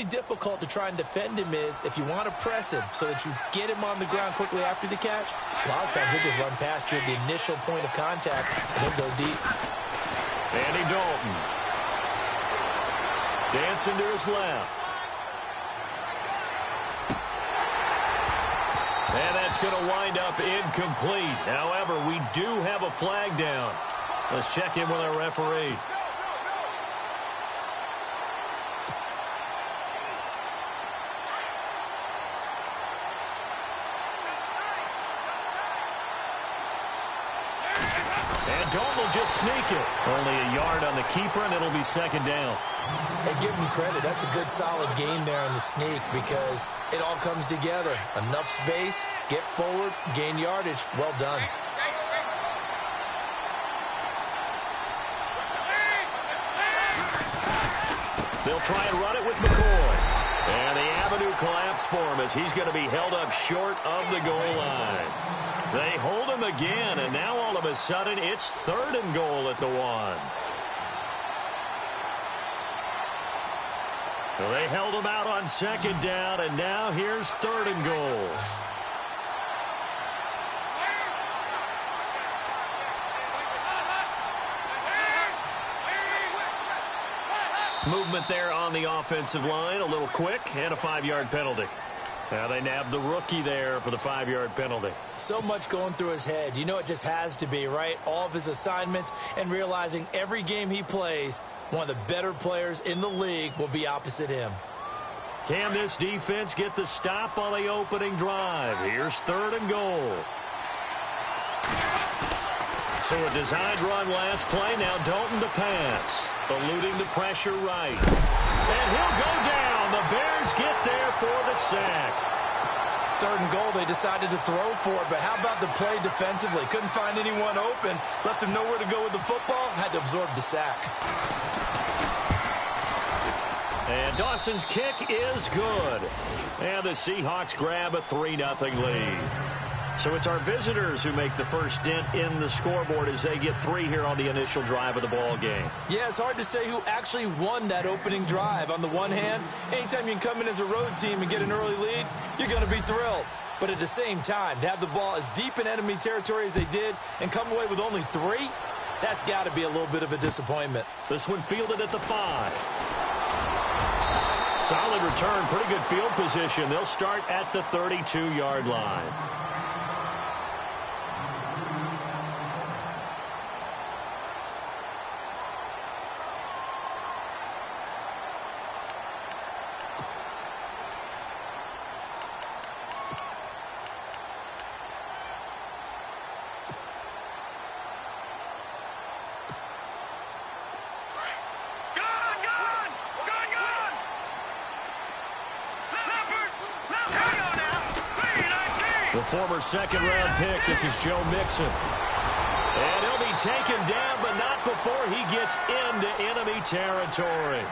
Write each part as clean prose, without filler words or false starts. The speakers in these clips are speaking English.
really difficult to try and defend him is if you want to press him so that you get him on the ground quickly after the catch, a lot of times he'll just run past you at the initial point of contact and he'll go deep. Andy Dalton. Dancing to his left. And that's going to wind up incomplete. However, we do have a flag down. Let's check in with our referee. And Dalton will just sneak it. Only a yard on the keeper, and it'll be second down. Hey, give him credit. That's a good, solid game there in the sneak because it all comes together. Enough space, get forward, gain yardage. Well done. They'll try and run it with McCoy. And the avenue collapsed for him as he's going to be held up short of the goal line. They hold him again, and now all of a sudden it's 3rd and goal at the 1. So they held him out on 2nd down, and now here's 3rd and goal. Movement there on the offensive line, a little quick, and a 5-yard penalty. Now they nabbed the rookie there for the 5-yard penalty. So much going through his head. You know it just has to be, right? All of his assignments and realizing every game he plays, one of the better players in the league will be opposite him. Can this defense get the stop on the opening drive? Here's 3rd and goal. So a designed run last play. Now Dalton to pass. Eluding the pressure right. And he'll go down. The Bears get there for the sack. 3rd and goal, they decided to throw for it, but how about the play defensively? Couldn't find anyone open. Left him nowhere to go with the football. Had to absorb the sack. And Dawson's kick is good. And the Seahawks grab a 3-0 lead. So it's our visitors who make the first dent in the scoreboard as they get 3 here on the initial drive of the ball game. Yeah, it's hard to say who actually won that opening drive. On the one hand, anytime you can come in as a road team and get an early lead, you're going to be thrilled. But at the same time, to have the ball as deep in enemy territory as they did and come away with only 3, that's got to be a little bit of a disappointment. This one fielded at the 5. Solid return, pretty good field position. They'll start at the 32-yard line. The former 2nd-round pick, this is Joe Mixon. And he'll be taken down, but not before he gets into enemy territory.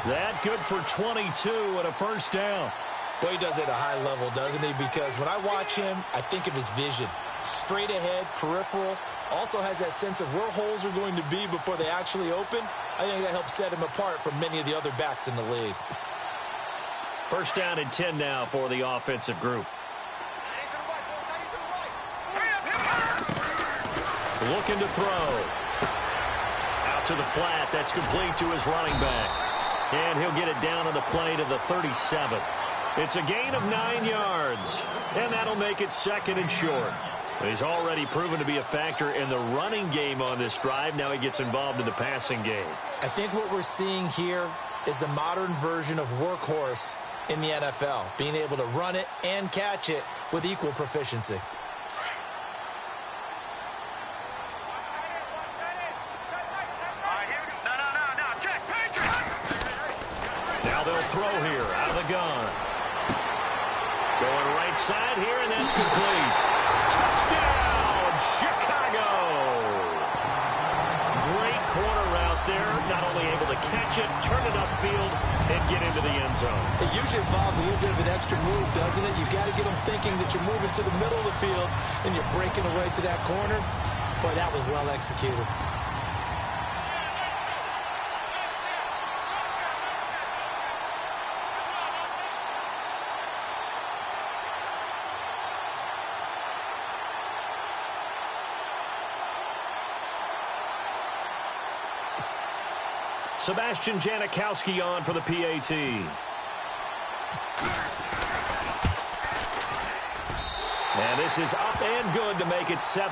That good for 22 and a first down. Boy, he does it at a high level, doesn't he? Because when I watch him, I think of his vision. Straight ahead, peripheral. Also has that sense of where holes are going to be before they actually open. I think that helps set him apart from many of the other backs in the league. First down and 10 now for the offensive group. Looking to throw. Out to the flat. That's complete to his running back. And he'll get it down on the play to the 37. It's a gain of 9 yards. And that'll make it 2nd and short. He's already proven to be a factor in the running game on this drive. Now he gets involved in the passing game. I think what we're seeing here is the modern version of workhorse in the NFL. Being able to run it and catch it with equal proficiency. Throw here out of the gun. Going right side here, and that's complete. Touchdown, Chicago. Great corner route there. Not only able to catch it, turn it upfield, and get into the end zone. It usually involves a little bit of an extra move, doesn't it? You've got to get them thinking that you're moving to the middle of the field, and you're breaking away to that corner. Boy, that was well executed. Sebastian Janikowski on for the PAT. And this is up and good to make it 7-3.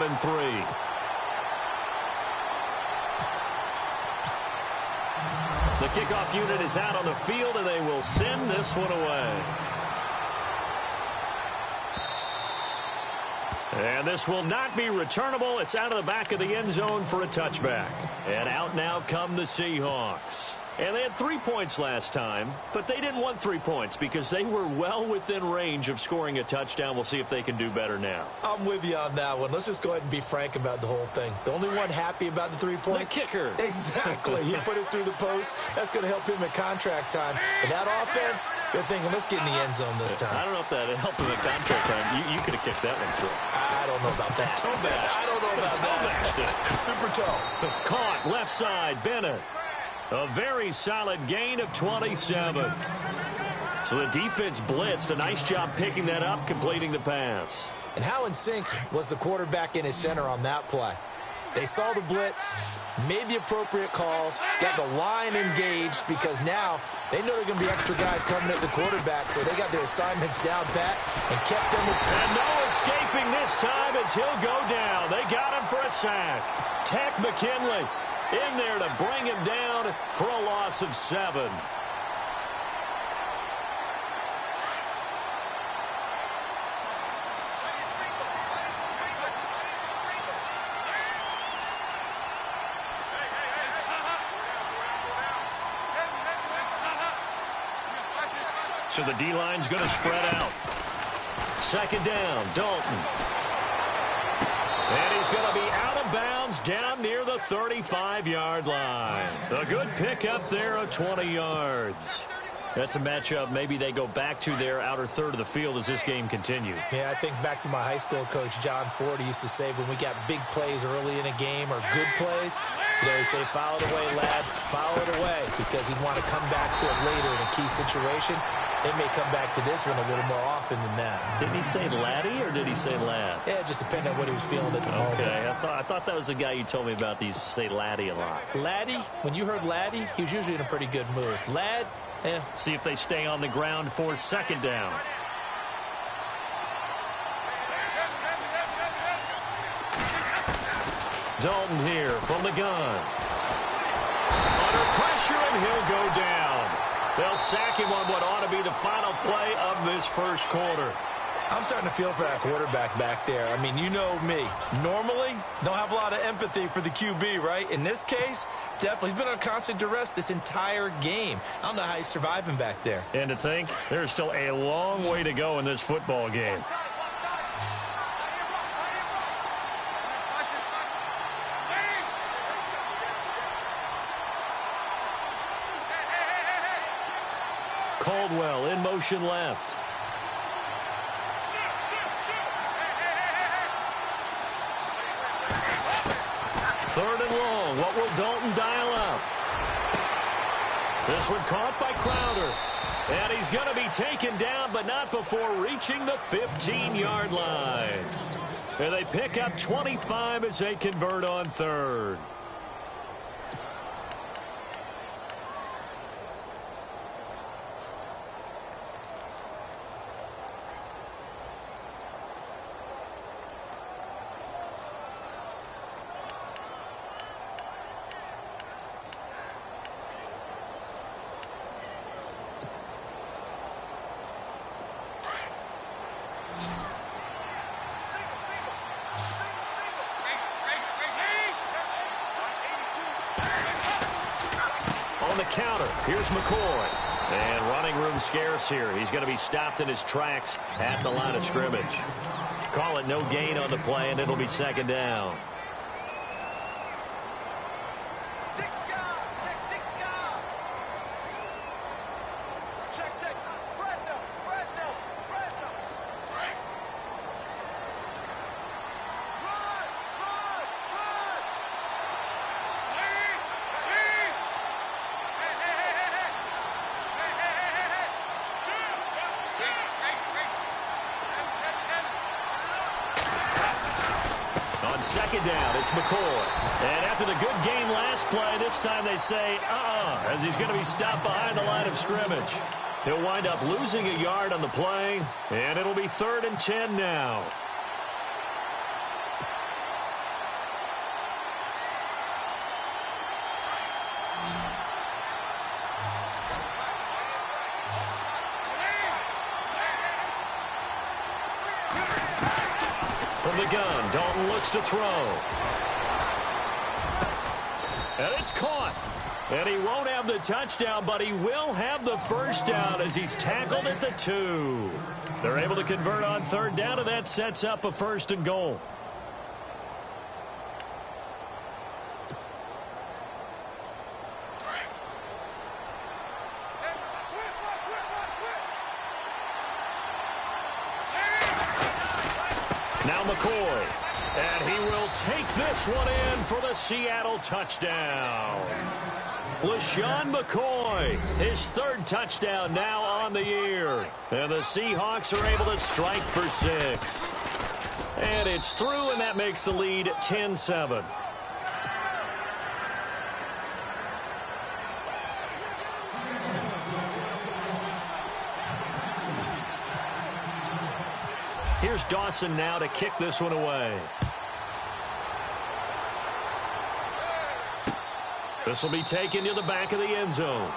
The kickoff unit is out on the field, and they will send this one away. And this will not be returnable. It's out of the back of the end zone for a touchback. And out now come the Seahawks. And they had 3 points last time, but they didn't want 3 points because they were well within range of scoring a touchdown. We'll see if they can do better now. I'm with you on that one. Let's just go ahead and be frank about the whole thing. The only one happy about the 3-point? The kicker. Exactly. He put it through the post. That's going to help him at contract time. And that offense, they're thinking, let's get in the end zone this time. I don't know if that helped him at contract time. You could have kicked that one through. I don't know about that. Toe bash. I don't know about that. Super toe. Caught left side, Bennett. A very solid gain of 27. So the defense blitzed. A nice job picking that up, completing the pass. And how in sync was the quarterback in his center on that play? They saw the blitz, made the appropriate calls, got the line engaged because now they know they're going to be extra guys coming at the quarterback, so they got their assignments down pat and kept them. And no escaping this time as he'll go down. They got him for a sack. Tech McKinley in there to bring him down for a loss of 7. So the D-line's going to spread out. Second down, Dalton. And he's going to be out of bounds down near the 35-yard line. A good pickup there of 20 yards. That's a matchup maybe they go back to their outer third of the field as this game continues. Yeah, I think back to my high school coach, John Ford. He used to say when we got big plays early in a game or good plays, he'd always say, foul it away, lad, foul it away, because he'd want to come back to it later in a key situation. They may come back to this one a little more often than that. Didn't he say laddie or did he say lad? Yeah, it just depended on what he was feeling at the moment. Okay, I thought that was the guy you told me about. He used to say laddie a lot. Laddie, when you heard laddie, he was usually in a pretty good mood. Lad, See if they stay on the ground for second down. Dalton here from the gun. Under pressure, and he'll go down. They'll sack him on what ought to be the final play of this first quarter. I'm starting to feel for that quarterback back there. I mean, you know me. Normally, don't have a lot of empathy for the QB, right? In this case, definitely. He's been under constant duress this entire game. I don't know how he's surviving back there. And to think, there's still a long way to go in this football game. Caldwell in motion left. Third and long. What will Dalton dial up? This one caught by Crowder. And he's going to be taken down, but not before reaching the 15-yard line. And they pick up 25 as they convert on third. On the counter, here's McCoy. And running room scarce here. He's going to be stopped in his tracks at the line of scrimmage. Call it no gain on the play, and it'll be second down. second down. It's McCoy. And after the good game last play, this time they say, as he's going to be stopped behind the line of scrimmage. He'll wind up losing a yard on the play, and it'll be 3rd and 10 now. From the gun, Dalton looks to throw. And it's caught. And he won't have the touchdown, but he will have the first down as he's tackled at the 2. They're able to convert on 3rd down, and that sets up a 1st and goal. Now McCoy, and he will take this one in for the Seattle touchdown. LaShawn McCoy, his 3rd touchdown now on the year. And the Seahawks are able to strike for 6. And it's through, and that makes the lead 10-7. Here's Dawson now to kick this one away. This will be taken to the back of the end zone.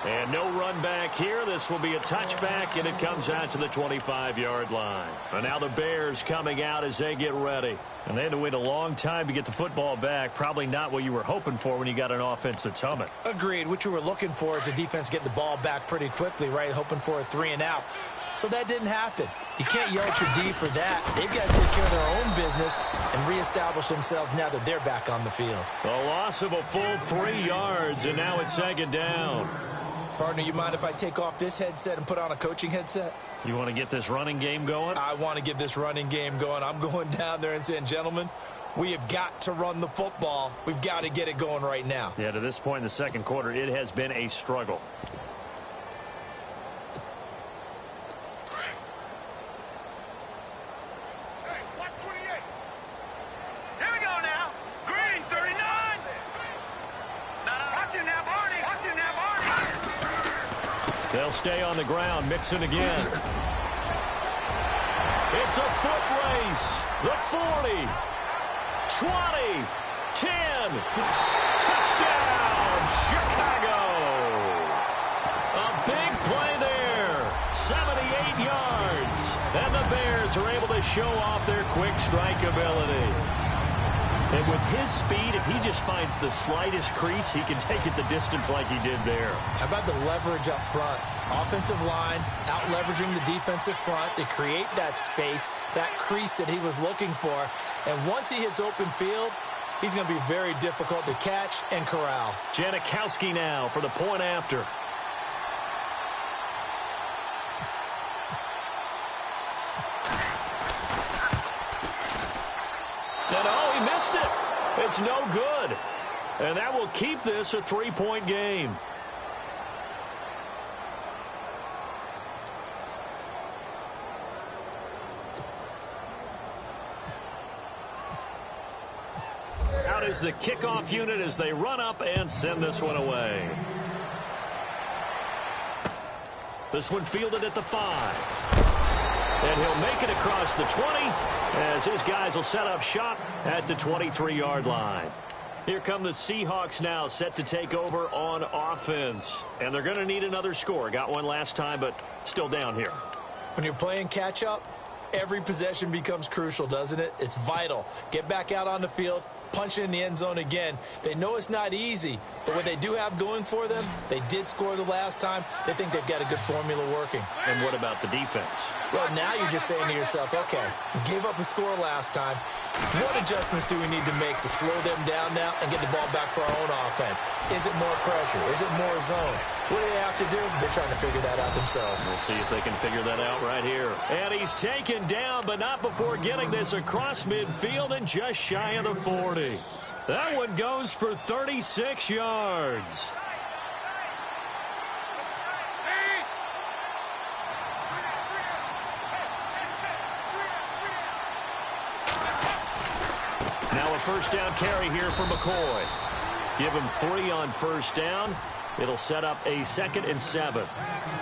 And no run back here. This will be a touchback, and it comes out to the 25-yard line. And now the Bears coming out as they get ready. And they had to wait a long time to get the football back. Probably not what you were hoping for when you got an offense that's humming. Agreed. What you were looking for is a defense getting the ball back pretty quickly, right? Hoping for a 3 and out. So that didn't happen. You can't yell at your D for that. They've got to take care of their own business and reestablish themselves now that they're back on the field. A loss of a full 3 yards, and now it's 2nd down. Partner, you mind if I take off this headset and put on a coaching headset? You want to get this running game going? I want to get this running game going. I'm going down there and saying, gentlemen, we have got to run the football. We've got to get it going right now. Yeah, to this point in the 2nd quarter, it has been a struggle. They'll stay on the ground. Mixon again. It's a foot race. The 40. 20. 10. Touchdown, Chicago. A big play there. 78 yards. And the Bears are able to show off their quick strike ability. And with his speed, if he just finds the slightest crease, he can take it the distance like he did there. How about the leverage up front? Offensive line out-leveraging the defensive front to create that space, that crease that he was looking for. And once he hits open field, he's going to be very difficult to catch and corral. Janikowski now for the point after. And oh, he missed it. It's no good. And that will keep this a 3-point game. Out is the kickoff unit as they run up and send this one away. This one fielded at the 5. And he'll make it across the 20 as his guys will set up shop at the 23-yard line. Here come the Seahawks now set to take over on offense. And they're going to need another score. Got one last time, but still down here. When you're playing catch-up, every possession becomes crucial, doesn't it? It's vital. Get back out on the field, punch it in the end zone again. They know it's not easy, but what they do have going for them, they did score the last time. They think they've got a good formula working. And what about the defense? Well, now you're just saying to yourself, okay, we gave up a score last time. What adjustments do we need to make to slow them down now and get the ball back for our own offense? Is it more pressure? Is it more zone? What do they have to do? They're trying to figure that out themselves. We'll see if they can figure that out right here. And he's taken down, but not before getting this across midfield and just shy of the 40. That one goes for 36 yards. Now a first down carry here for McCoy. Give him 3 on first down. It'll set up a 2nd and 7.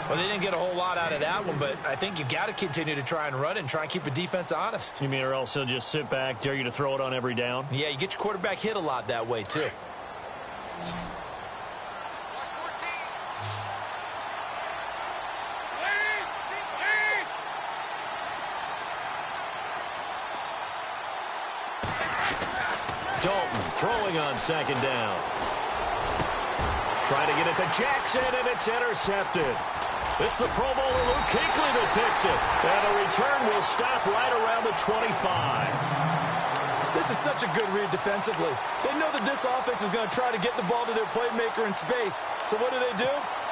Well, they didn't get a whole lot out of that one, but I think you've got to continue to try and run and try and keep the defense honest. You mean or else he'll just sit back, dare you to throw it on every down? Yeah, you get your quarterback hit a lot that way, too. Dalton throwing on 2nd down. Trying to get it to Jackson, and it's intercepted. It's the Pro Bowler Luke Kuechly that picks it. And the return will stop right around the 25. This is such a good read defensively. They know that this offense is going to try to get the ball to their playmaker in space. So what do?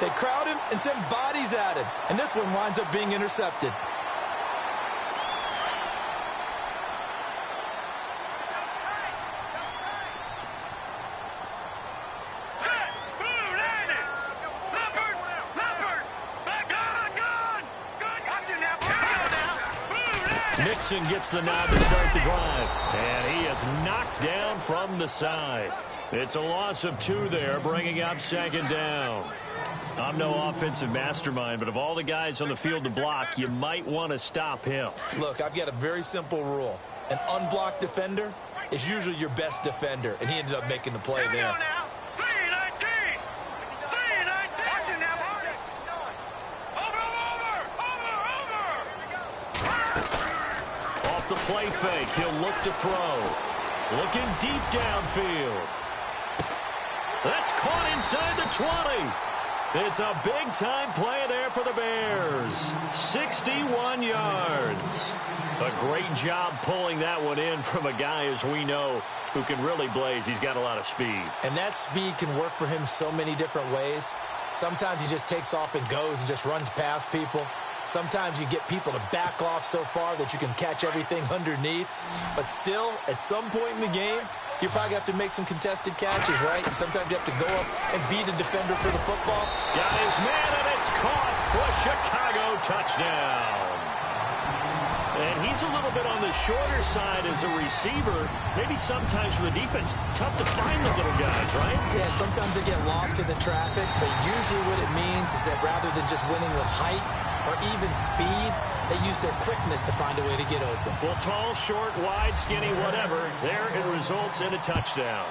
They crowd him and send bodies at him. And this one winds up being intercepted. Nixon gets the nod to start the drive. And he is knocked down from the side. It's a loss of 2 there, bringing up 2nd down. I'm no offensive mastermind, but of all the guys on the field to block, you might want to stop him. Look, I've got a very simple rule. An unblocked defender is usually your best defender, and he ended up making the play there. The play fake. He'll look to throw. Looking deep downfield. That's caught inside the 20. It's a big-time play there for the Bears. 61 yards. A great job pulling that one in from a guy, as we know, who can really blaze. He's got a lot of speed. And that speed can work for him so many different ways. Sometimes he just takes off and goes and just runs past people. Sometimes you get people to back off so far that you can catch everything underneath. But still, at some point in the game, you probably have to make some contested catches, right? Sometimes you have to go up and beat a defender for the football. Got his man, and it's caught for a Chicago touchdown. And he's a little bit on the shorter side as a receiver. Maybe sometimes for the defense, tough to find the little guys, right? Yeah, sometimes they get lost in the traffic, but usually what it means is that rather than just winning with height or even speed, they use their quickness to find a way to get open. Well, tall, short, wide, skinny, whatever, there it results in a touchdown.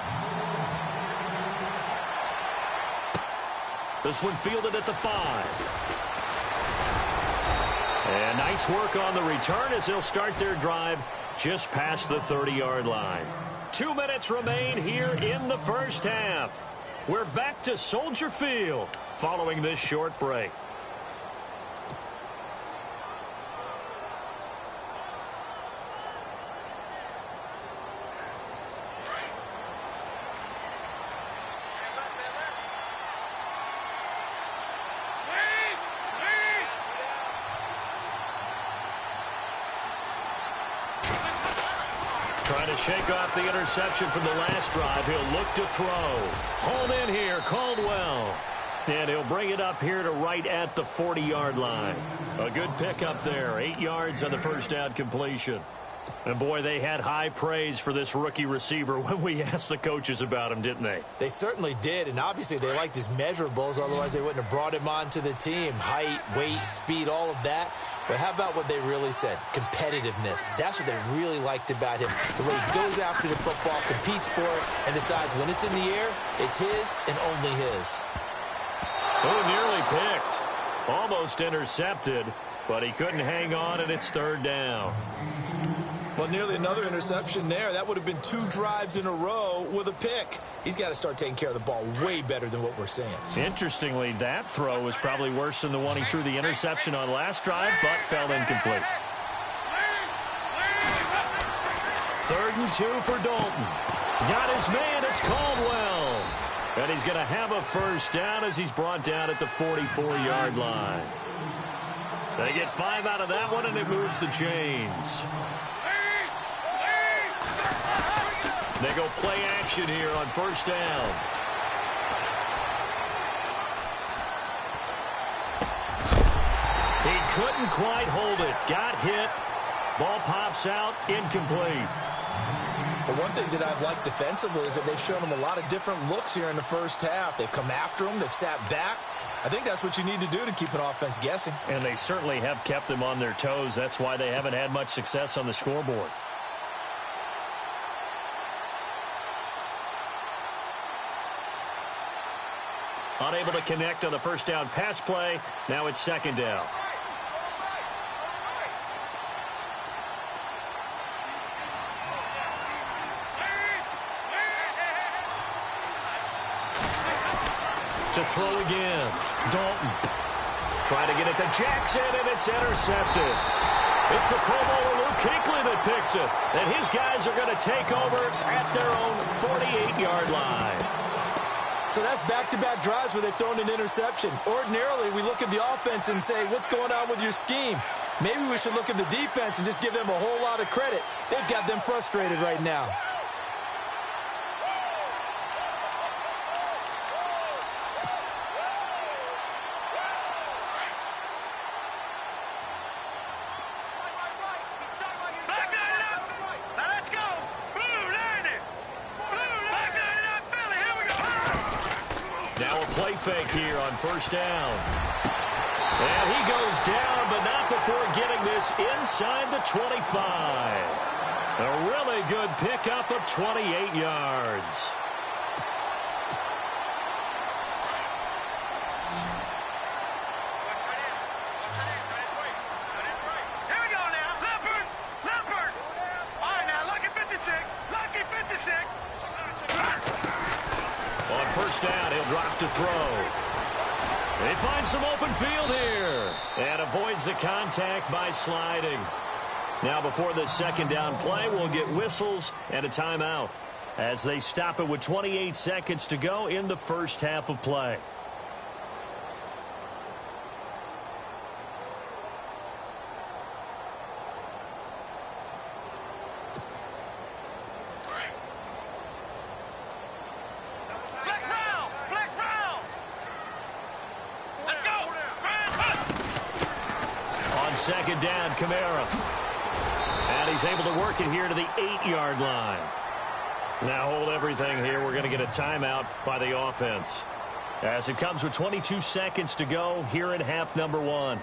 This one fielded at the 5. And nice work on the return as they'll start their drive just past the 30-yard line. 2 minutes remain here in the first half. We're back to Soldier Field following this short break. Trying to shake off the interception from the last drive. He'll look to throw. Hold in here, Caldwell. And he'll bring it up here to right at the 40-yard line. A good pickup there. 8 yards on the first down completion. And, boy, they had high praise for this rookie receiver when we asked the coaches about him, didn't they? They certainly did, and obviously they liked his measurables. Otherwise, they wouldn't have brought him onto the team. Height, weight, speed, all of that. But how about what they really said? Competitiveness. That's what they really liked about him. The way he goes after the football, competes for it, and decides when it's in the air, it's his and only his. Oh, nearly picked. Almost intercepted, but he couldn't hang on, and it's 3rd down. Well, nearly another interception there. That would have been 2 drives in a row with a pick. He's got to start taking care of the ball way better than what we're seeing. Interestingly, that throw was probably worse than the one he threw the interception on last drive, but fell incomplete. 3rd and 2 for Dalton. Got his man. It's Caldwell. And he's going to have a first down as he's brought down at the 44-yard line. They get 5 out of that one, and it moves the chains. They go play action here on first down. He couldn't quite hold it. Got hit. Ball pops out. Incomplete. But one thing that I've liked defensively is that they've shown them a lot of different looks here in the first half. They've come after them. They've sat back. I think that's what you need to do to keep an offense guessing. And they certainly have kept them on their toes. That's why they haven't had much success on the scoreboard. Unable to connect on the first down pass play. Now it's second down. To throw again. Dalton. Trying to get it to Jackson, and it's intercepted. It's the Pro Bowler Luke Kuechly that picks it. And his guys are going to take over at their own 48-yard line. So that's back-to-back drives where they've thrown an interception. Ordinarily, we look at the offense and say, what's going on with your scheme? Maybe we should look at the defense and just give them a whole lot of credit. They've got them frustrated right now. Fake here on first down. And he goes down, but not before getting this inside the 25. A really good pickup of 28 yards. Here we go now. Leopard. All right, now, lucky 56. Lucky 56. On first down, he'll drop to throw. They find some open field here. And avoids the contact by sliding. Now before the second down play, we'll get whistles and a timeout as they stop it with 28 seconds to go in the first half of play. Second down, Kamara. And he's able to work it here to the 8-yard line. Now hold everything here. We're going to get a timeout by the offense. As it comes with 22 seconds to go here in half number 1.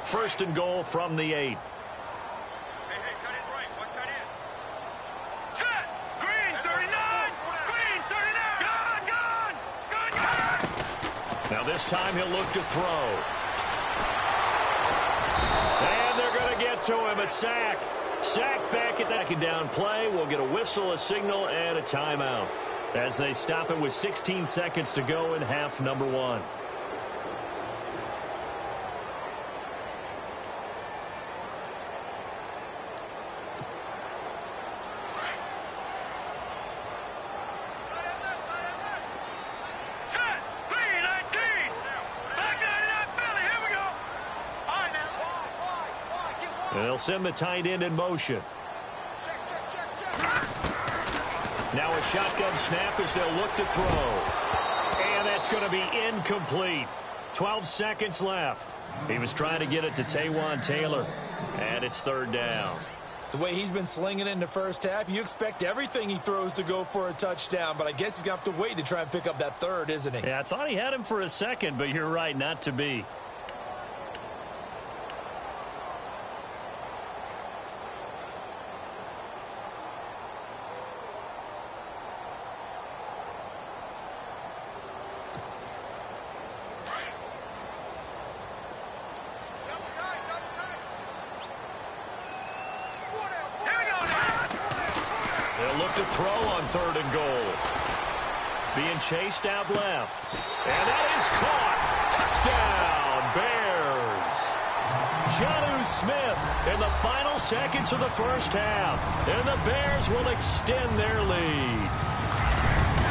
First and goal from the 8. Now this time he'll look to throw. And they're going to get to him. A sack. Sacked back at that second down play. We'll get a whistle, a signal, and a timeout as they stop it with 16 seconds to go in half number 1. And they'll send the tight end in motion. Now a shotgun snap as they'll look to throw. And that's going to be incomplete. 12 seconds left. He was trying to get it to Taywan Taylor. And it's third down. The way he's been slinging it in the first half, you expect everything he throws to go for a touchdown. But I guess he's going to have to wait to try and pick up that third, isn't he? Yeah, I thought he had him for a second, but you're right, not to be. To throw on third and goal. Being chased out left. And that is caught. Touchdown, Bears. Jonnu Smith in the final seconds of the first half. And the Bears will extend their lead.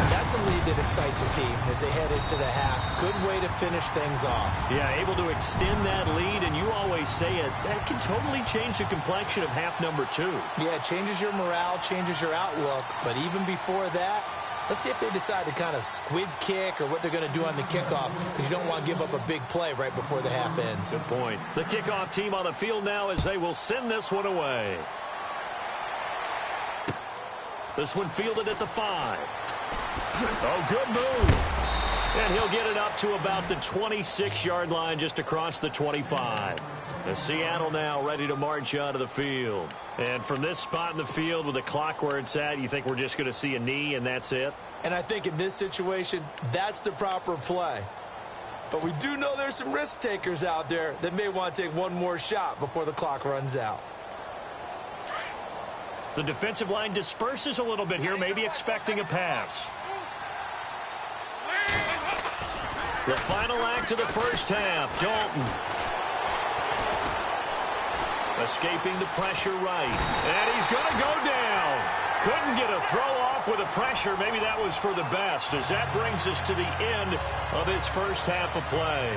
That's a lead that excites a team as they head into the half. Good way to finish things off. Yeah, able to extend that lead, and you always say it, that can totally change the complexion of half number 2. Yeah, it changes your morale, changes your outlook, but even before that, Let's see if they decide to kind of squid kick or what they're going to do on the kickoff, because you don't want to give up a big play right before the half ends. Good point. The kickoff team on the field now as they will send this one away. This one fielded at the 5. Oh, good move. And he'll get it up to about the 26-yard line, just across the 25. The Seattle now ready to march out of the field. And from this spot in the field with the clock where it's at, you think we're just going to see a knee and that's it? And I think in this situation, that's the proper play. But we do know there's some risk takers out there that may want to take one more shot before the clock runs out. The defensive line disperses a little bit here, maybe expecting a pass. The final act of the first half, Dalton. Escaping the pressure right. And he's going to go down. Couldn't get a throw off with the pressure. Maybe that was for the best, as that brings us to the end of his first half of play.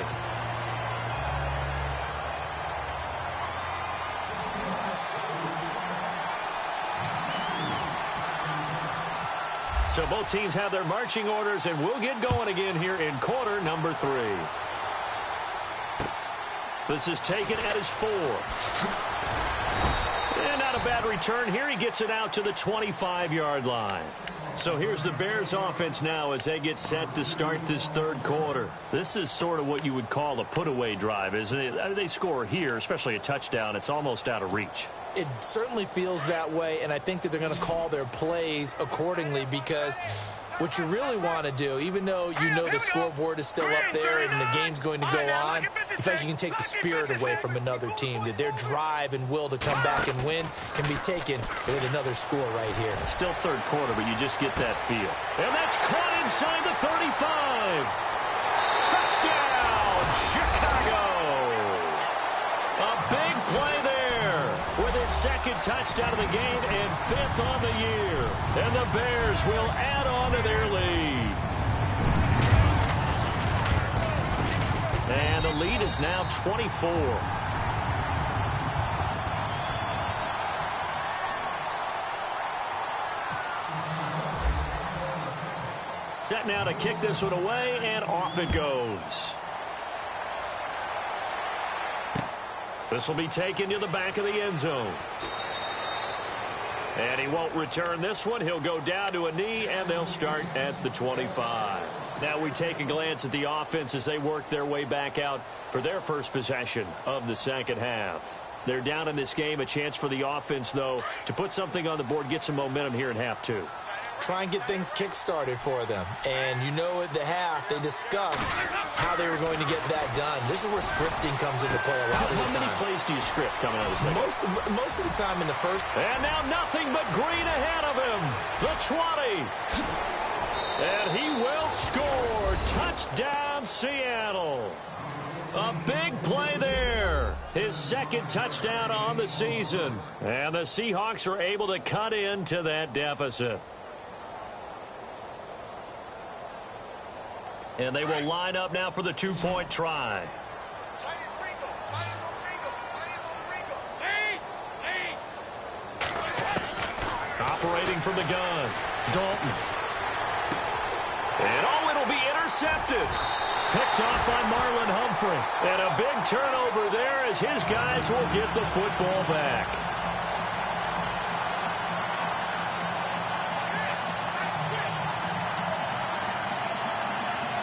So both teams have their marching orders, and we'll get going again here in quarter number 3. This is taken at his 4. And not a bad return here. He gets it out to the 25-yard line. So here's the Bears offense now as they get set to start this third quarter. This is sort of what you would call a put-away drive, isn't it? They score here, especially a touchdown. It's almost out of reach. It certainly feels that way, and I think that they're going to call their plays accordingly, because what you really want to do, even though you know the scoreboard is still up there and the game's going to go on, in fact, you can take the spirit away from another team, that their drive and will to come back and win can be taken with another score right here. Still third quarter, but you just get that feel. And that's caught inside the 35. Touchdown, Chicago. A big play there with his second touchdown of the game and 5th on the year. And the Bears will add on to their lead. And the lead is now 24. Set now to kick this one away, and off it goes. This will be taken to the back of the end zone. And he won't return this one. He'll go down to a knee, and they'll start at the 25. Now we take a glance at the offense as they work their way back out for their first possession of the second half. They're down in this game. A chance for the offense, though, to put something on the board, get some momentum here in half 2. Try and get things kick-started for them. And you know at the half, they discussed how they were going to get that done. This is where scripting comes into play a lot of the time. How many plays do you script coming out of the second? Most of the time in the first. And now nothing but green ahead of him. The 20. And he will score. Touchdown, Seattle. A big play there. His second touchdown on the season. And the Seahawks are able to cut into that deficit. And they will line up now for the 2-point try. Operating from the gun, Dalton. And it'll be intercepted. Picked off by Marlon Humphrey. And a big turnover there as his guys will get the football back.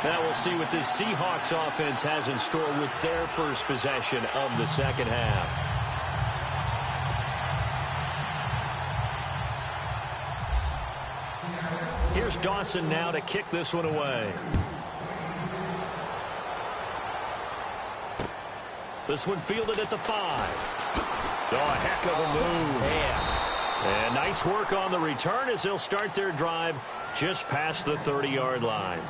Now we'll see what this Seahawks offense has in store with their first possession of the second half. Here's Dawson now to kick this one away. This one fielded at the 5. Oh, a heck of a move. Man. And nice work on the return as they'll start their drive just past the 30-yard line.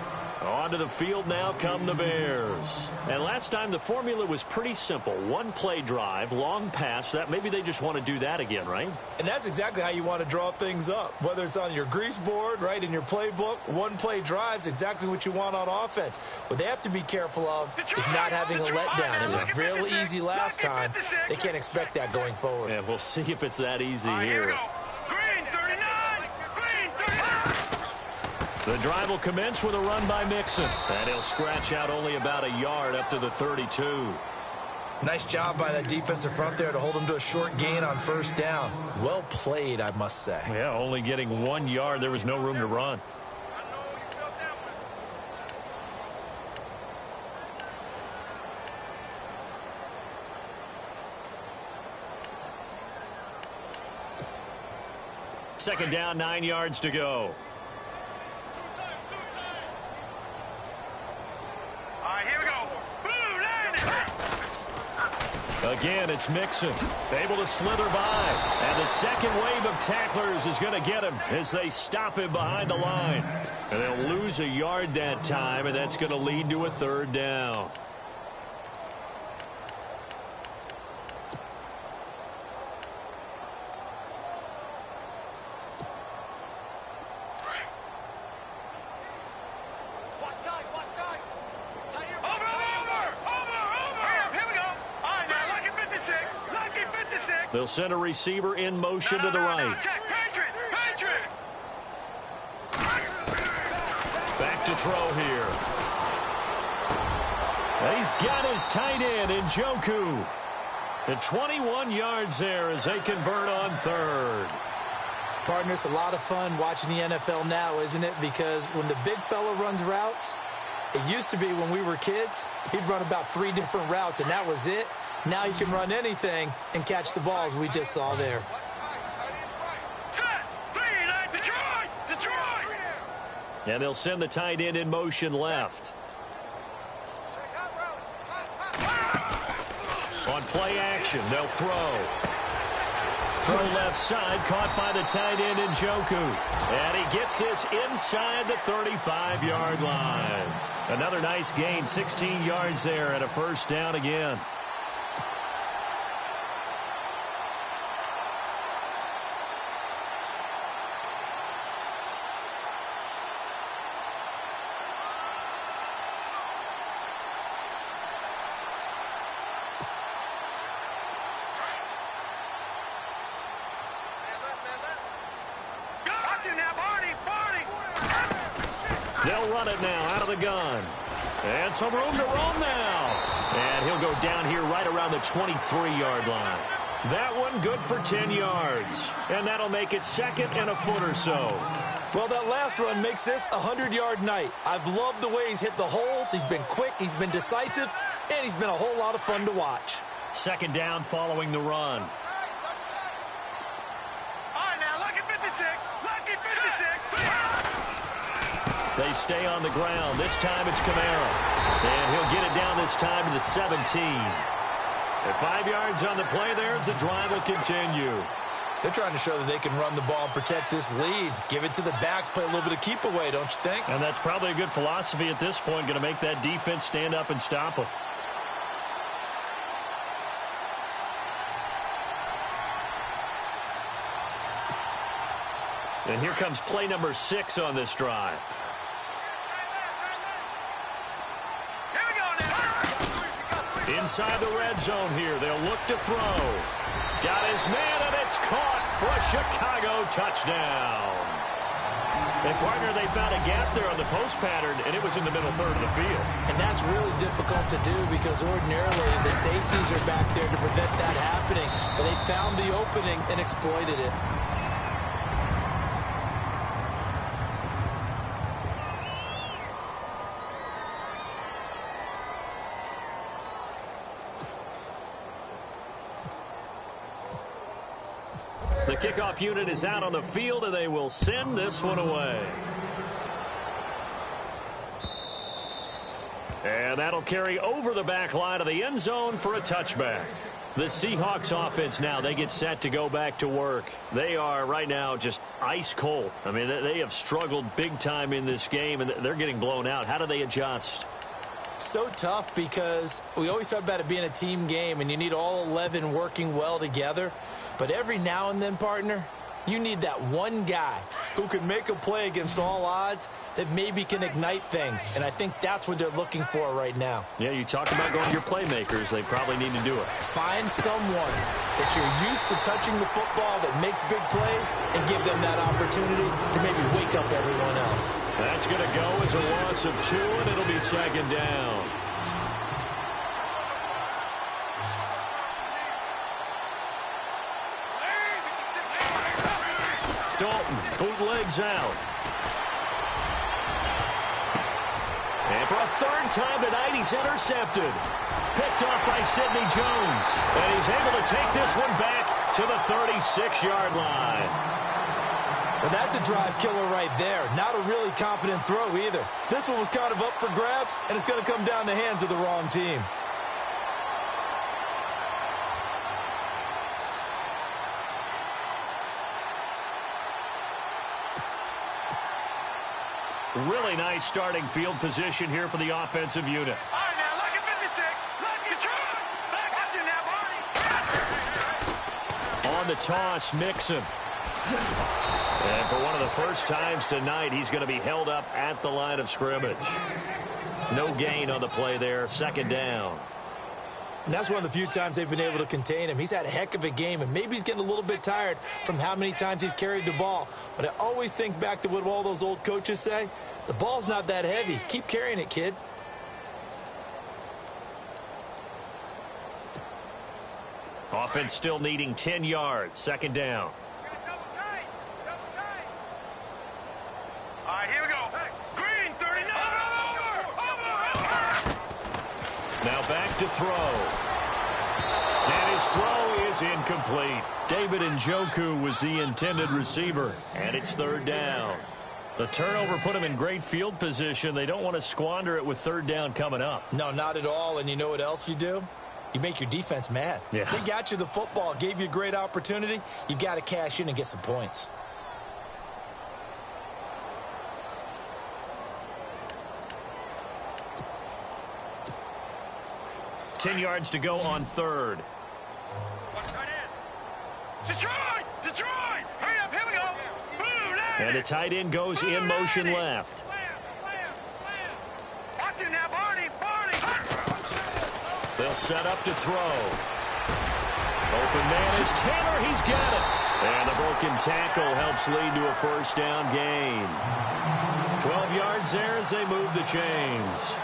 Onto the field now come the Bears. And last time the formula was pretty simple. One play drive, long pass. That maybe they just want to do that again, right? And that's exactly how you want to draw things up. Whether it's on your grease board, right, in your playbook, one play drive's exactly what you want on offense. What they have to be careful of is not having a letdown. It was real easy last time. They can't expect that going forward. Yeah, we'll see if it's that easy here. The drive will commence with a run by Mixon. And he'll scratch out only about a yard up to the 32. Nice job by that defensive front there to hold him to a short gain on first down. Well played, I must say. Yeah, only getting 1 yard. There was no room to run. Second down, 9 yards to go. All right, here we go. Boom, landed. Again, it's Mixon, able to slither by. And the second wave of tacklers is going to get him as they stop him behind the line. And they'll lose a yard that time, and that's going to lead to a third down. They'll send a receiver in motion to the right. Back to throw here. He's got his tight end in Njoku. And 21 yards there as they convert on third. Partner, it's a lot of fun watching the NFL now, isn't it? Because when the big fella runs routes, it used to be when we were kids, he'd run about 3 different routes, and that was it. Now you can run anything and catch the balls we just saw there. And they'll send the tight end in motion left. On play action, they'll throw. Throw left side, caught by the tight end in Njoku. And he gets this inside the 35-yard line. Another nice gain, 16 yards there and a first down again. They'll run it now out of the gun. And some room to roam now. And he'll go down here right around the 23-yard line. That one good for 10 yards. And that'll make it second and a foot or so. Well, that last run makes this a 100-yard night. I've loved the way he's hit the holes. He's been quick, he's been decisive, and he's been a whole lot of fun to watch. Second down following the run. All right, now, lucky 56. Lucky 56. They stay on the ground. This time it's Kamara. And he'll get it down this time to the 17. At 5 yards on the play there, as the drive will continue. They're trying to show that they can run the ball and protect this lead. Give it to the backs, play a little bit of keep away, don't you think? And that's probably a good philosophy at this point, going to make that defense stand up and stop them. And here comes play number 6 on this drive. Inside the red zone here. They'll look to throw. Got his man, and it's caught for a Chicago touchdown. And, partner, they found a gap there on the post pattern, and it was in the middle third of the field. And that's really difficult to do because ordinarily the safeties are back there to prevent that happening. But they found the opening and exploited it. The kickoff unit is out on the field, and they will send this one away. And that'll carry over the back line of the end zone for a touchback. The Seahawks offense now, they get set to go back to work. They are right now just ice cold. I mean, they have struggled big time in this game, and they're getting blown out. How do they adjust? So tough because we always talk about it being a team game, and you need all 11 working well together. But every now and then, partner, you need that one guy who can make a play against all odds that maybe can ignite things, and I think that's what they're looking for right now. Yeah, you talked about going to your playmakers. They probably need to do it. Find someone that you're used to touching the football that makes big plays and give them that opportunity to maybe wake up everyone else. That's going to go as a loss of 2, and it'll be second down. Dalton bootlegs out. And for a third time tonight, he's intercepted. Picked off by Sidney Jones. And he's able to take this one back to the 36-yard line. Well, that's a drive killer right there. Not a really confident throw either. This one was kind of up for grabs, and it's going to come down the hands of the wrong team. Really nice starting field position here for the offensive unit. All right, now, look at 56. Look at Detroit. Watch it now, Barney. On the toss, Mixon. And for one of the first times tonight, he's going to be held up at the line of scrimmage. No gain on the play there, second down. And that's one of the few times they've been able to contain him. He's had a heck of a game, and maybe he's getting a little bit tired from how many times he's carried the ball. But I always think back to what all those old coaches say. The ball's not that heavy. Keep carrying it, kid. Offense still needing 10 yards, second down. Double tight. Double tight. All right, here we go. Green, 39. Over. Now back to throw. And his throw is incomplete. David Njoku was the intended receiver, and it's third down. The turnover put him in great field position. They don't want to squander it with third down coming up. No, not at all. And you know what else you do? You make your defense mad. Yeah. They got you the football, gave you a great opportunity. You got to cash in and get some points. Ten yards to go on third. Detroit! Detroit! Hurry up, here we go! Boom, there! And the tight end goes in motion left. Watch it now, Barney! Barney! They'll set up to throw. Open man is Taylor. He's got it. And the broken tackle helps lead to a first down gain. 12 yards there as they move the chains.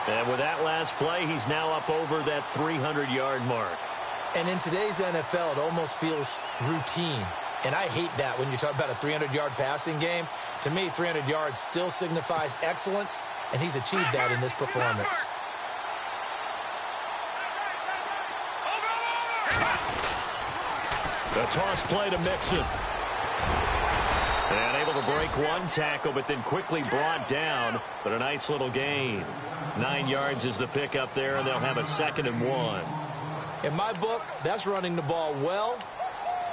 And with that last play, he's now up over that 300-yard mark. And in today's NFL, it almost feels routine. And I hate that when you talk about a 300-yard passing game. To me, 300 yards still signifies excellence, and he's achieved that in this performance. The toss play to Mixon. And able to break one tackle, but then quickly brought down. But a nice little gain. 9 yards is the pickup there, and they'll have a 2nd and 1. In my book, that's running the ball well,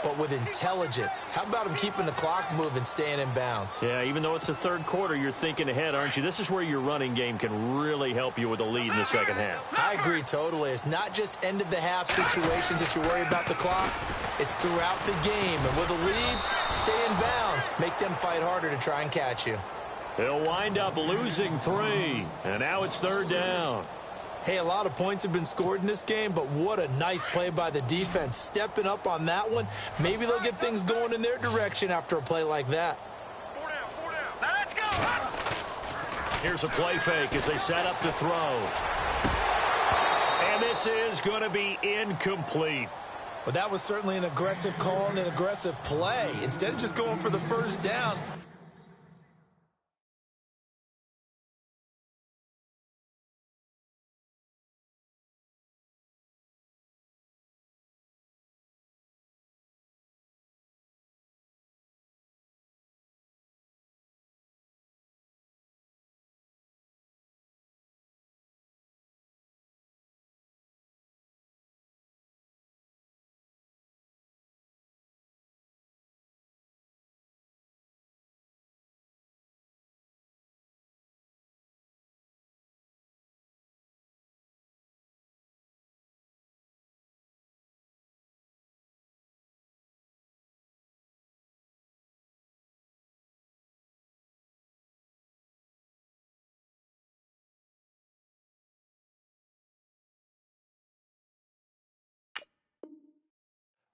but with intelligence. How about him keeping the clock moving, staying in bounds? Yeah, even though it's the third quarter, you're thinking ahead, aren't you? This is where your running game can really help you with a lead in the second half. I agree totally. It's not just end-of-the-half situations that you worry about the clock. It's throughout the game. And with a lead, stay in bounds. Make them fight harder to try and catch you. They'll wind up losing 3, and now it's third down. Hey, a lot of points have been scored in this game, but what a nice play by the defense. Stepping up on that one. Maybe they'll get things going in their direction after a play like that. 4 down, 4 down. Now let's go! Here's a play fake as they set up to throw. And this is going to be incomplete. Well, that was certainly an aggressive call and an aggressive play. Instead of just going for the first down,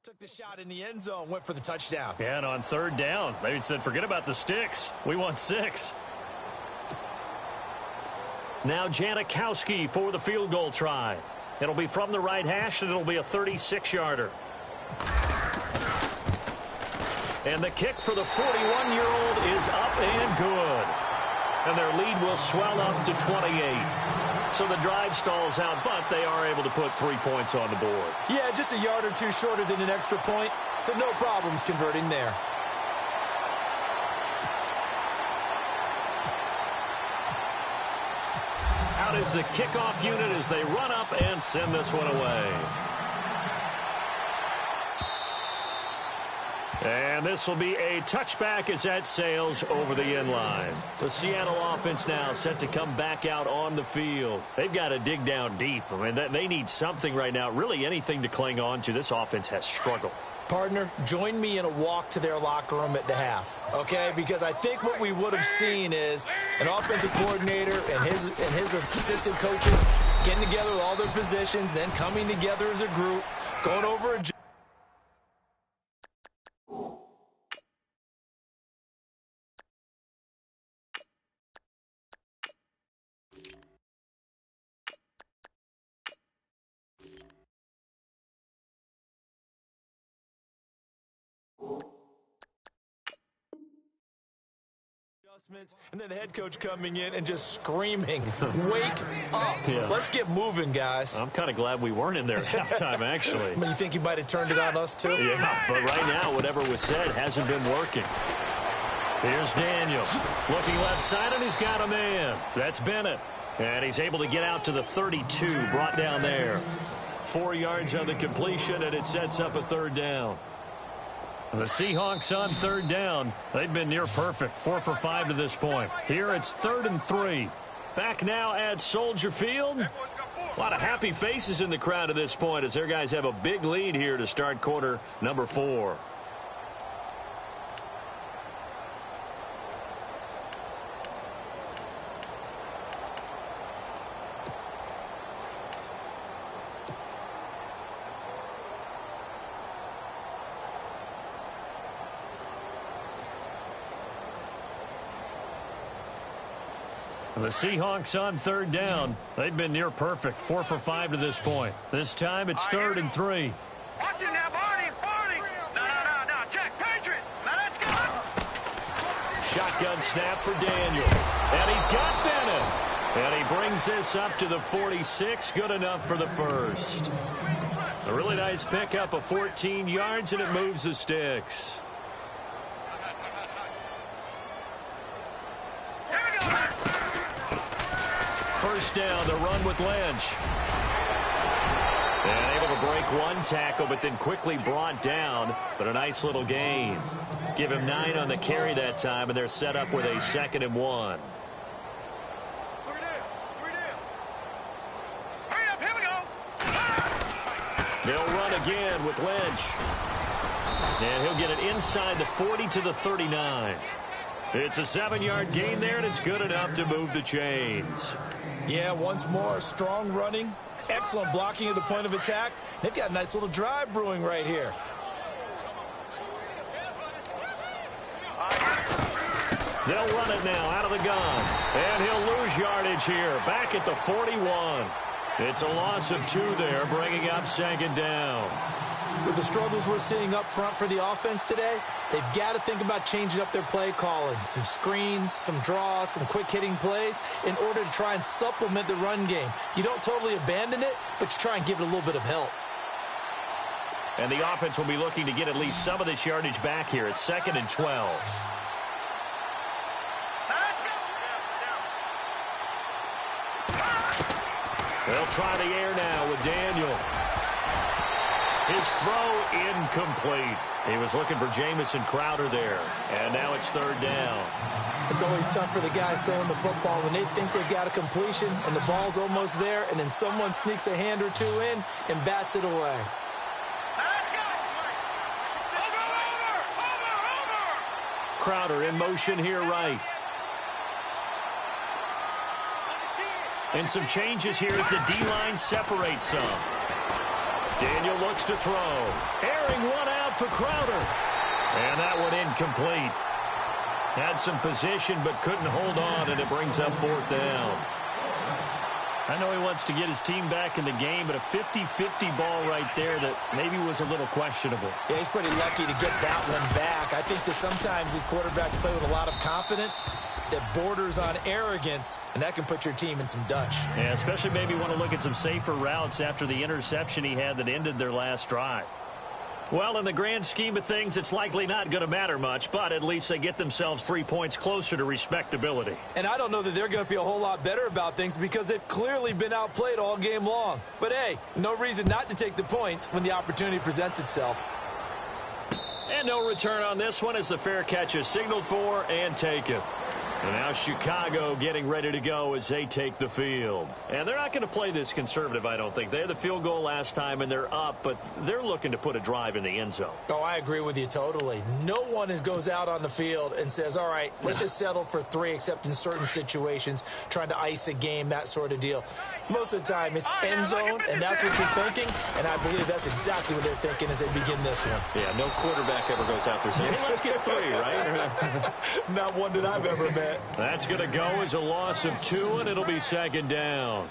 Took the shot in the end zone, went for the touchdown. Yeah, and on third down, they said, forget about the sticks. We want 6. Now Janikowski for the field goal try. It'll be from the right hash, and it'll be a 36-yarder. And the kick for the 41-year-old is up and good. And their lead will swell up to 28. So the drive stalls out, but they are able to put 3 points on the board. Yeah, just a yard or two shorter than an extra point. So no problems converting there. Out is the kickoff unit as they run up and send this one away. And this will be a touchback as that sails over the end line. The Seattle offense now set to come back out on the field. They've got to dig down deep. I mean, they need something right now, really anything to cling on to. This offense has struggled. Partner, join me in a walk to their locker room at the half, okay? Because I think what we would have seen is an offensive coordinator and his assistant coaches getting together with all their positions, then coming together as a group, going over a and then the head coach coming in and just screaming, wake up. Yeah. Let's get moving, guys. I'm kind of glad we weren't in there at halftime, actually. I mean, you think you might have turned it on us, too? Yeah, but right now, whatever was said hasn't been working. Here's Daniel. Looking left side, and he's got a man. That's Bennett. And he's able to get out to the 32, brought down there. 4 yards on the completion, and it sets up a third down. The Seahawks on third down. They've been near perfect. 4 for 5 to this point. Here it's 3rd and 3. Back now at Soldier Field. A lot of happy faces in the crowd at this point as their guys have a big lead here to start quarter number 4. The Seahawks on third down. They've been near perfect. 4 for 5 to this point. This time it's 3rd and 3. Watch it now, Barney. No, check, Patriot. Now let's go. Shotgun snap for Daniel. And he's got Bennett. And he brings this up to the 46. Good enough for the first. A really nice pickup of 14 yards, and it moves the sticks. First down, the run with Lynch. And able to break one tackle, but then quickly brought down. But a nice little gain. Give him 9 on the carry that time, and they're set up with a 2nd and 1. Hurry up, here we go. They'll run again with Lynch. And he'll get it inside the 40 to the 39. It's a 7-yard gain there, and it's good enough to move the chains. Yeah, once more, strong running, excellent blocking at the point of attack. They've got a nice little drive brewing right here. They'll run it now out of the gun. And he'll lose yardage here, back at the 41. It's a loss of 2 there, bringing up 2nd down. With the struggles we're seeing up front for the offense today, they've got to think about changing up their play calling. Some screens, some draws, some quick-hitting plays in order to try and supplement the run game. You don't totally abandon it, but you try and give it a little bit of help. And the offense will be looking to get at least some of this yardage back here. It's 2nd and 12. They'll try the air now with Daniel. His throw incomplete. He was looking for Jamison Crowder there. And now it's 3rd down. It's always tough for the guys throwing the football when they think they've got a completion and the ball's almost there, and then someone sneaks a hand or 2 in and bats it away. Let's go. Over. Crowder in motion here right. And some changes here as the D-line separates some. Daniel looks to throw. Airing one out for Crowder. And that one incomplete. Had some position but couldn't hold on, and it brings up 4th down. I know he wants to get his team back in the game, but a 50-50 ball right there that maybe was a little questionable. Yeah, he's pretty lucky to get that one back. I think that sometimes these quarterbacks play with a lot of confidence that borders on arrogance, and that can put your team in some Dutch. Yeah, especially maybe want to look at some safer routes after the interception he had that ended their last drive. Well, in the grand scheme of things, it's likely not going to matter much, but at least they get themselves 3 points closer to respectability. And I don't know that they're going to feel a whole lot better about things because they've clearly been outplayed all game long. But, hey, no reason not to take the points when the opportunity presents itself. And no return on this one as the fair catch is signaled for and taken. And now Chicago getting ready to go as they take the field. And they're not going to play this conservative, I don't think. They had the field goal last time, and they're up, but they're looking to put a drive in the end zone. Oh, I agree with you totally. No one goes out on the field and says, all right, let's just settle for 3, except in certain situations, trying to ice a game, that sort of deal. Most of the time, it's end zone, and that's what you're thinking, and I believe that's exactly what they're thinking as they begin this one. Yeah, no quarterback ever goes out there saying, hey, let's get 3, right? Not one that I've ever met. That's going to go as a loss of 2, and it'll be 2nd down.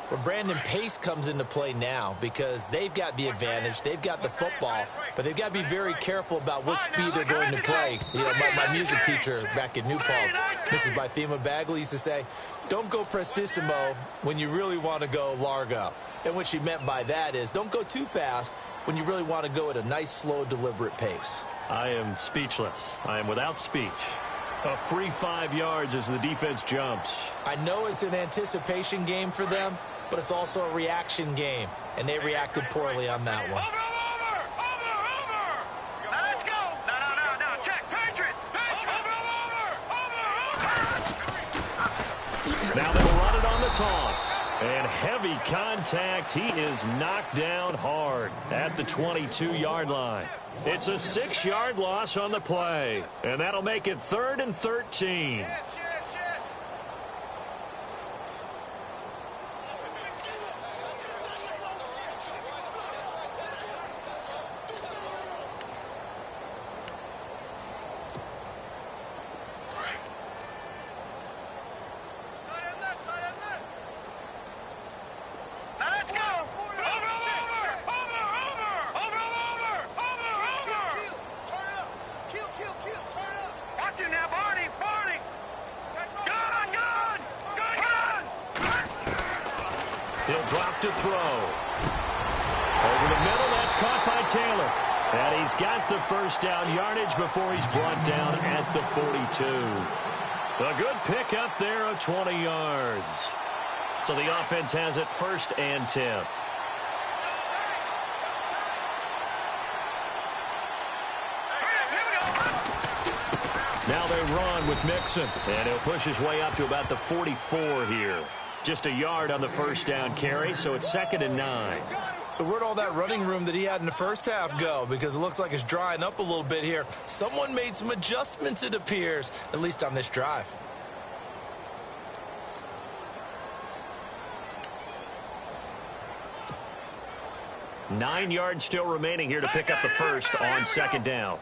Well, Brandon, pace comes into play now because they've got the advantage. They've got the football, but they've got to be very careful about what speed they're going to play. You know, my music teacher back in New Paltz, Mrs. Bythema Bagley, used to say, don't go prestissimo when you really want to go largo. And what she meant by that is don't go too fast when you really want to go at a nice, slow, deliberate pace. I am speechless. I am without speech. A free 5 yards as the defense jumps. I know it's an anticipation game for them, but it's also a reaction game, and they reacted poorly on that one. Over! Now let's go! No, check, Patriot! Over! Now they'll run it on the toss. And heavy contact. He is knocked down hard at the 22-yard line. It's a 6-yard loss on the play. And that'll make it 3rd and 13. He'll drop to throw. Over the middle, that's caught by Taylor. And he's got the first down yardage before he's brought down at the 42. A good pick up there of 20 yards. So the offense has it 1st and 10. Now they run with Mixon. And he'll push his way up to about the 44 here. Just a yard on the first down carry, so it's 2nd and 9. So where'd all that running room that he had in the first half go? Because it looks like it's drying up a little bit here. Someone made some adjustments, it appears, at least on this drive. Nine yards still remaining here to pick up the first on 2nd down.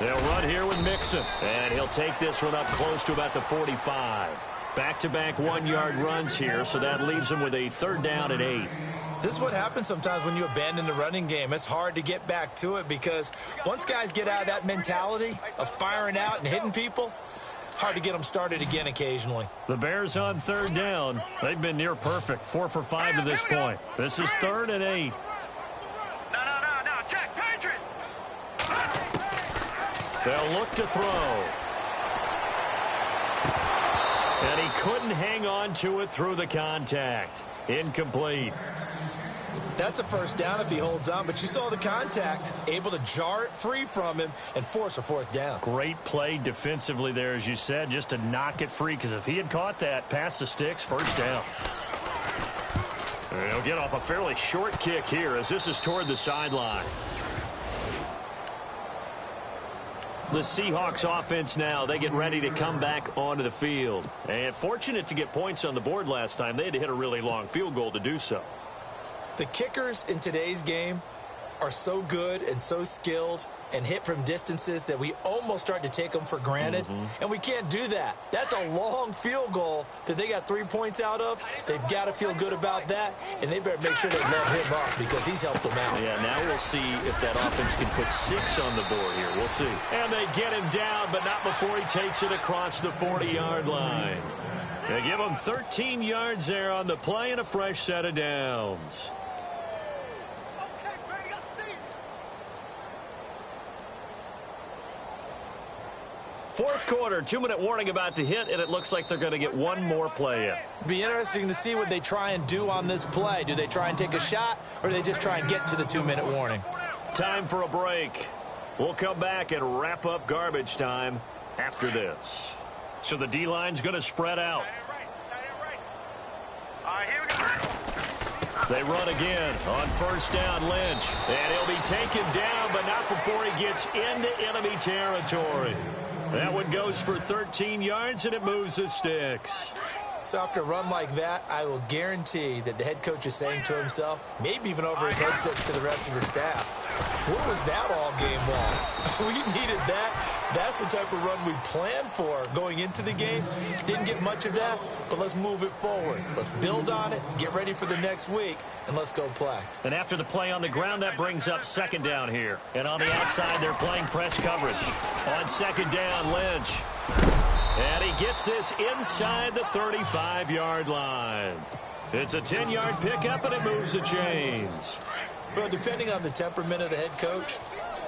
They'll run here with Mixon. And he'll take this one up close to about the 45. Back-to-back 1-yard runs here, so that leaves him with a 3rd down and 8. This is what happens sometimes when you abandon the running game. It's hard to get back to it because once guys get out of that mentality of firing out and hitting people, hard to get them started again occasionally. The Bears on 3rd down. They've been near perfect. 4 for 5 to this point. This is 3rd and 8. No, check, Patriot! They'll look to throw. And he couldn't hang on to it through the contact. Incomplete. That's a first down if he holds on, but you saw the contact, able to jar it free from him and force a 4th down. Great play defensively there, as you said, just to knock it free, because if he had caught that, past the sticks, 1st down. And he'll get off a fairly short kick here as this is toward the sideline. The Seahawks offense now, they get ready to come back onto the field. And fortunate to get points on the board last time. They had to hit a really long field goal to do so. The kickers in today's game are so good and so skilled and hit from distances that we almost start to take them for granted. And we can't do that. That's a long field goal that they got 3 points out of. They've got to feel good about that, and they better make sure they let him up because he's helped them out. Yeah, now we'll see if that offense can put 6 on the board here. We'll see. And they get him down, but not before he takes it across the 40-yard line. They give him 13 yards there on the play and a fresh set of downs. Fourth quarter, 2-minute warning about to hit, and it looks like they're going to get one more play in. Be interesting to see what they try and do on this play. Do they try and take a shot, or do they just try and get to the 2-minute warning? Time for a break. We'll come back and wrap up garbage time after this. So the D-line's going to spread out. They run again on first down, Lynch. And he'll be taken down, but not before he gets into enemy territory. That one goes for 13 yards, and it moves the sticks. So after a run like that, I will guarantee that the head coach is saying to himself, maybe even over his headsets to the rest of the staff, where was that all game long? We needed that. That's the type of run we planned for going into the game. Didn't get much of that, but let's move it forward. Let's build on it, get ready for the next week, and let's go play. And after the play on the ground, that brings up second down here. And on the outside, they're playing press coverage. On second down, Lynch. And he gets this inside the 35-yard line. It's a 10-yard pickup, and it moves the chains. Well, depending on the temperament of the head coach,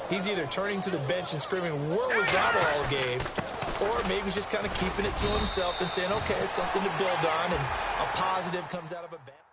he's either turning to the bench and screaming, where was that all game? Or maybe he's just kind of keeping it to himself and saying, okay, it's something to build on, and a positive comes out of a bad.